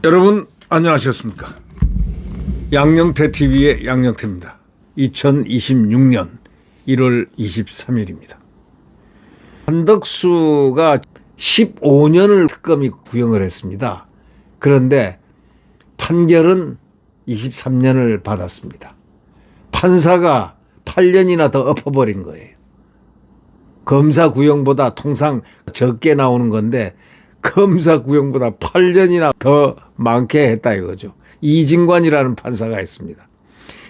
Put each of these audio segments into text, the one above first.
여러분 안녕하셨습니까? 양영태 TV의 양영태입니다. 2026년 1월 23일입니다. 한덕수가 15년을 특검이 구형을 했습니다. 그런데 판결은 23년을 받았습니다. 판사가 8년이나 더 엎어버린 거예요. 검사 구형보다 통상 적게 나오는 건데 검사 구형보다 8년이나 더 많게 했다 이거죠. 이진관이라는 판사가 했습니다.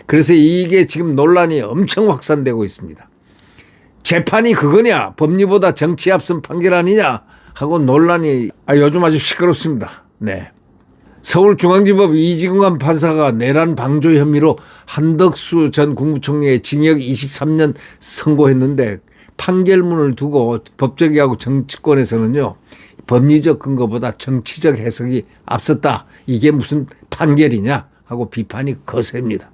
그래서 이게 지금 논란이 엄청 확산되고 있습니다. 재판이 그거냐, 법리보다 정치 앞선 판결 아니냐 하고 논란이 요즘 아주 시끄럽습니다. 네. 서울중앙지법 이진관 판사가 내란 방조 혐의로 한덕수 전 국무총리의 징역 23년 선고했는데 판결문을 두고 법조계하고 정치권에서는요, 법리적 근거보다 정치적 해석이 앞섰다. 이게 무슨 판결이냐 하고 비판이 거셉니다.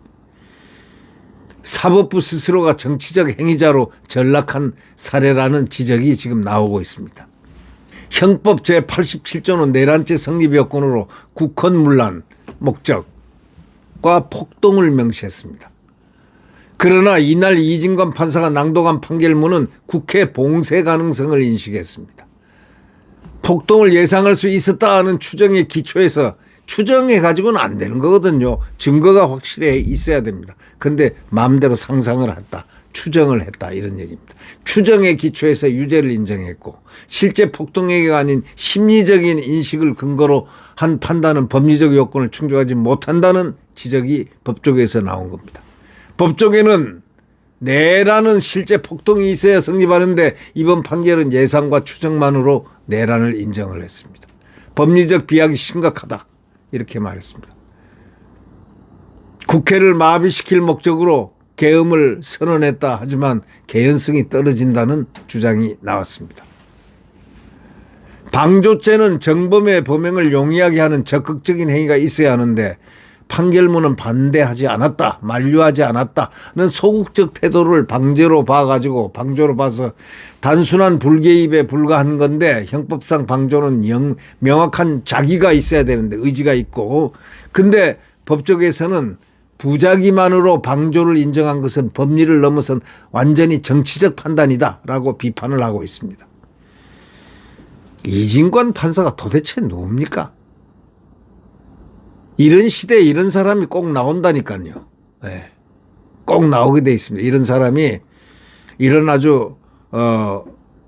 사법부 스스로가 정치적 행위자로 전락한 사례라는 지적이 지금 나오고 있습니다. 형법 제87조는 내란죄 성립 요건으로 국헌문란 목적과 폭동을 명시했습니다. 그러나 이날 이진관 판사가 낭독한 판결문은 국회 봉쇄 가능성을 인식했습니다. 폭동을 예상할 수 있었다는 추정의 기초에서 추정해가지고는 안 되는 거거든요. 증거가 확실히 있어야 됩니다. 그런데 마음대로 상상을 했다, 추정을 했다 이런 얘기입니다. 추정의 기초에서 유죄를 인정했고 실제 폭동 행위가 아닌 심리적인 인식을 근거로 한 판단은 법리적 요건을 충족하지 못한다는 지적이 법조계에서 나온 겁니다. 법조계는 내란은 실제 폭동이 있어야 성립하는데 이번 판결은 예상과 추정만으로 내란을 인정을 했습니다. 법리적 비약이 심각하다 이렇게 말했습니다. 국회를 마비시킬 목적으로 계엄을 선언했다 하지만 개연성이 떨어진다는 주장이 나왔습니다. 방조죄는 정범의 범행을 용이하게 하는 적극적인 행위가 있어야 하는데 판결문은 반대하지 않았다, 만류하지 않았다는 소극적 태도를 방조로 봐서 단순한 불개입에 불과한 건데 형법상 방조는 명확한 자기가 있어야 되는데 의지가 있고, 근데 법조계에서는 부작위만으로 방조를 인정한 것은 법리를 넘어선 완전히 정치적 판단이다라고 비판을 하고 있습니다. 이진관 판사가 도대체 누굽니까? 이런 시대에 이런 사람이 꼭 나온다니까요. 네. 꼭 나오게 돼 있습니다. 이런 사람이 이런 아주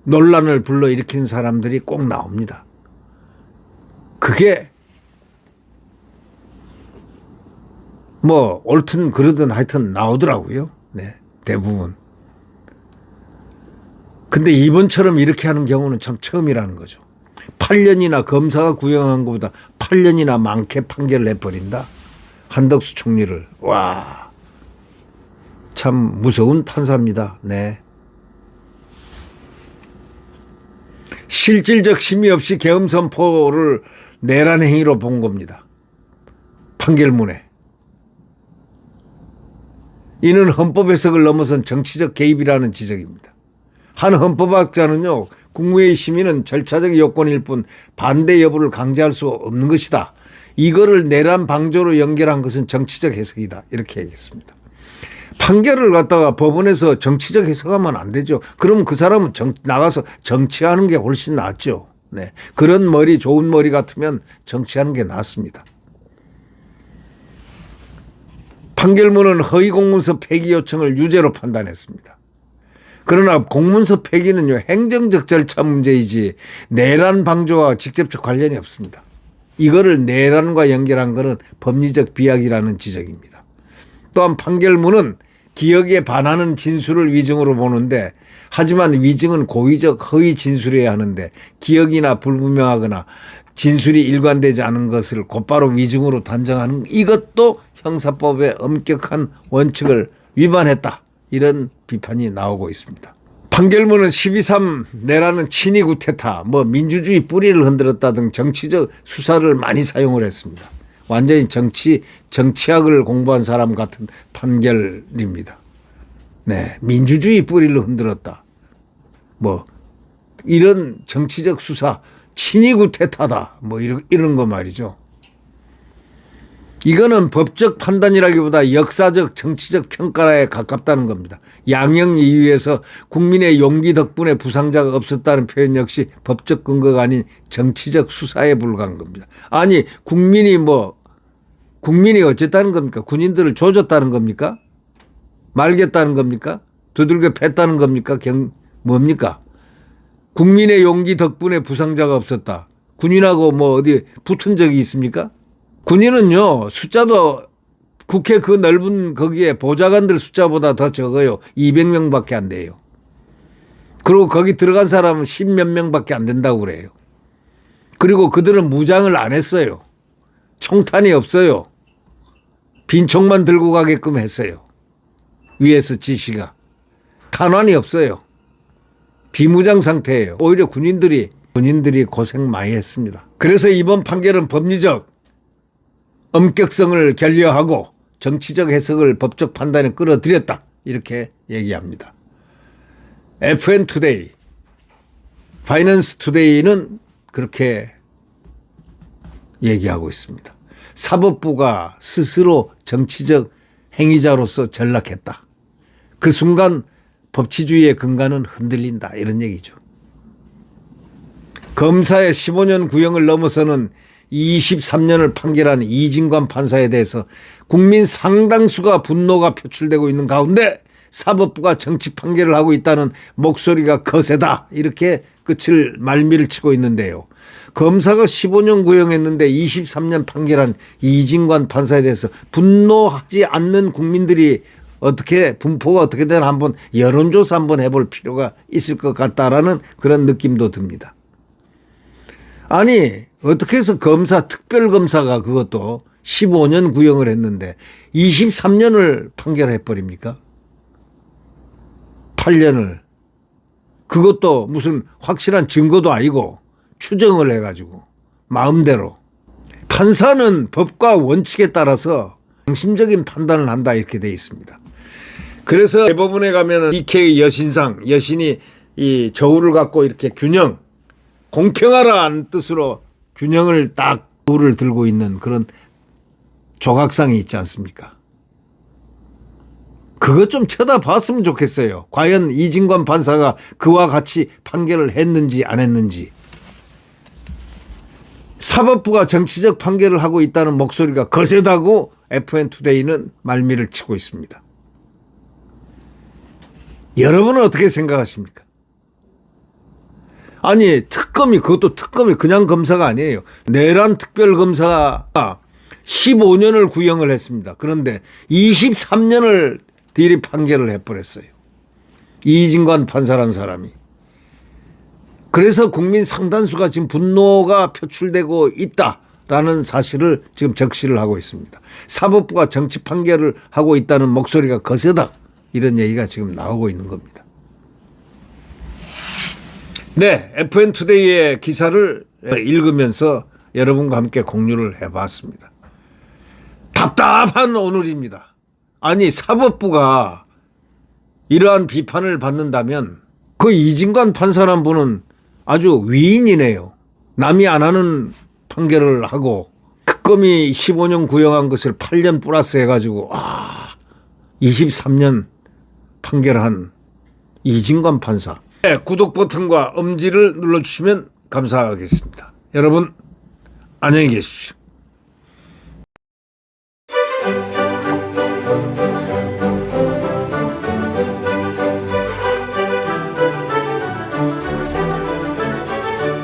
논란을 불러일으킨 사람들이 꼭 나옵니다. 그게 뭐 옳든 그러든 하여튼 나오더라고요. 네, 대부분. 근데 이번처럼 이렇게 하는 경우는 참 처음이라는 거죠. 8년이나 검사가 구형한 것보다 8년이나 많게 판결을 내버린다. 한덕수 총리를. 와, 참 무서운 판사입니다. 네. 실질적 심의 없이 계엄 선포를 내란 행위로 본 겁니다. 판결문에. 이는 헌법 해석을 넘어선 정치적 개입이라는 지적입니다. 한 헌법학자는요, 국무회의 심의는 절차적 요건일 뿐 반대 여부를 강제할 수 없는 것이다. 이거를 내란 방조로 연결한 것은 정치적 해석이다. 이렇게 얘기했습니다. 판결을 갖다가 법원에서 정치적 해석하면 안 되죠. 그럼 그 사람은 나가서 정치하는 게 훨씬 낫죠. 네. 그런 머리, 좋은 머리 같으면 정치하는 게 낫습니다. 판결문은 허위 공문서 폐기 요청을 유죄로 판단했습니다. 그러나 공문서 폐기는요, 행정적 절차 문제이지 내란 방조와 직접적 관련이 없습니다. 이거를 내란과 연결한 것은 법리적 비약이라는 지적입니다. 또한 판결문은 기억에 반하는 진술을 위증으로 보는데, 하지만 위증은 고의적 허위 진술이어야 하는데 기억이나 불분명하거나 진술이 일관되지 않은 것을 곧바로 위증으로 단정하는 이것도 형사법의 엄격한 원칙을 위반했다. 이런 비판이 나오고 있습니다. 판결문은 12.3 내라는 친위 구테타, 민주주의 뿌리를 흔들었다 등 정치적 수사를 많이 사용을 했습니다. 완전히 정치학을 공부한 사람 같은 판결입니다. 네, 민주주의 뿌리를 흔들었다. 뭐 이런 정치적 수사 친이구태타다. 뭐 이런 거 말이죠. 이거는 법적 판단이라기보다 역사적 정치적 평가에 가깝다는 겁니다. 양형 이유에서 국민의 용기 덕분에 부상자가 없었다는 표현 역시 법적 근거가 아닌 정치적 수사에 불과한 겁니다. 아니 국민이 어쨌다는 겁니까? 군인들을 조졌다는 겁니까? 말겠다는 겁니까? 두들겨 팼다는 겁니까? 뭡니까? 국민의 용기 덕분에 부상자가 없었다. 군인하고 뭐 어디 붙은 적이 있습니까? 군인은요, 숫자도 국회 그 넓은 거기에 보좌관들 숫자보다 더 적어요. 200명밖에 안 돼요. 그리고 거기 들어간 사람은 10몇 명밖에 안 된다고 그래요. 그리고 그들은 무장을 안 했어요. 총탄이 없어요. 빈 총만 들고 가게끔 했어요. 위에서 지시가. 탄환이 없어요. 비무장 상태예요. 오히려 군인들이 고생 많이 했습니다. 그래서 이번 판결은 법리적 엄격성을 결여하고 정치적 해석을 법적 판단에 끌어들였다. 이렇게 얘기합니다. FN투데이, 파이낸스 투데이는 그렇게 얘기하고 있습니다. 사법부가 스스로 정치적 행위자로서 전락했다. 그 순간 법치주의의 근간은 흔들린다. 이런 얘기죠. 검사의 15년 구형을 넘어서는 23년을 판결한 이진관 판사에 대해서 국민 상당수가 분노가 표출되고 있는 가운데 사법부가 정치 판결을 하고 있다는 목소리가 거세다. 이렇게 말미를 치고 있는데요. 검사가 15년 구형했는데 23년 판결한 이진관 판사에 대해서 분노하지 않는 국민들이 분포가 어떻게 되나 한번 여론조사 한번 해볼 필요가 있을 것 같다라는 그런 느낌도 듭니다. 아니 어떻게 해서 특별검사가 그것도 15년 구형을 했는데 23년을 판결해버립니까? 8년을. 그것도 무슨 확실한 증거도 아니고 추정을 해가지고 마음대로. 판사는 법과 원칙에 따라서 양심적인 판단을 한다 이렇게 돼 있습니다. 그래서 대법원에 가면은 이케의 여신이 이 저울을 갖고 이렇게 공평하라는 뜻으로 균형을 딱 저울을 들고 있는 그런 조각상이 있지 않습니까? 그것 좀 쳐다봤으면 좋겠어요. 과연 이진관 판사가 그와 같이 판결을 했는지 안 했는지. 사법부가 정치적 판결을 하고 있다는 목소리가 거세다고 FN투데이는 말미를 치고 있습니다. 여러분은 어떻게 생각하십니까? 아니 그것도 특검이 그냥 검사가 아니에요. 내란 특별검사가 15년을 구형을 했습니다. 그런데 23년을 뒤리 판결을 해버렸어요. 이진관 판사라는 사람이. 그래서 국민 상당수가 지금 분노가 표출되고 있다라는 사실을 지금 적시를 하고 있습니다. 사법부가 정치 판결을 하고 있다는 목소리가 거세다. 이런 얘기가 지금 나오고 있는 겁니다. 네, FN투데이의 기사를 읽으면서 여러분과 함께 공유를 해봤습니다. 답답한 오늘입니다. 아니 사법부가 이러한 비판을 받는다면 그 이진관 판사란 분은 아주 위인이네요. 남이 안 하는 판결을 하고 특검이 15년 구형한 것을 8년 플러스 해가지고 23년 판결한 이진관 판사. 네, 구독 버튼과 엄지를 눌러주시면 감사하겠습니다. 여러분 안녕히 계십시오.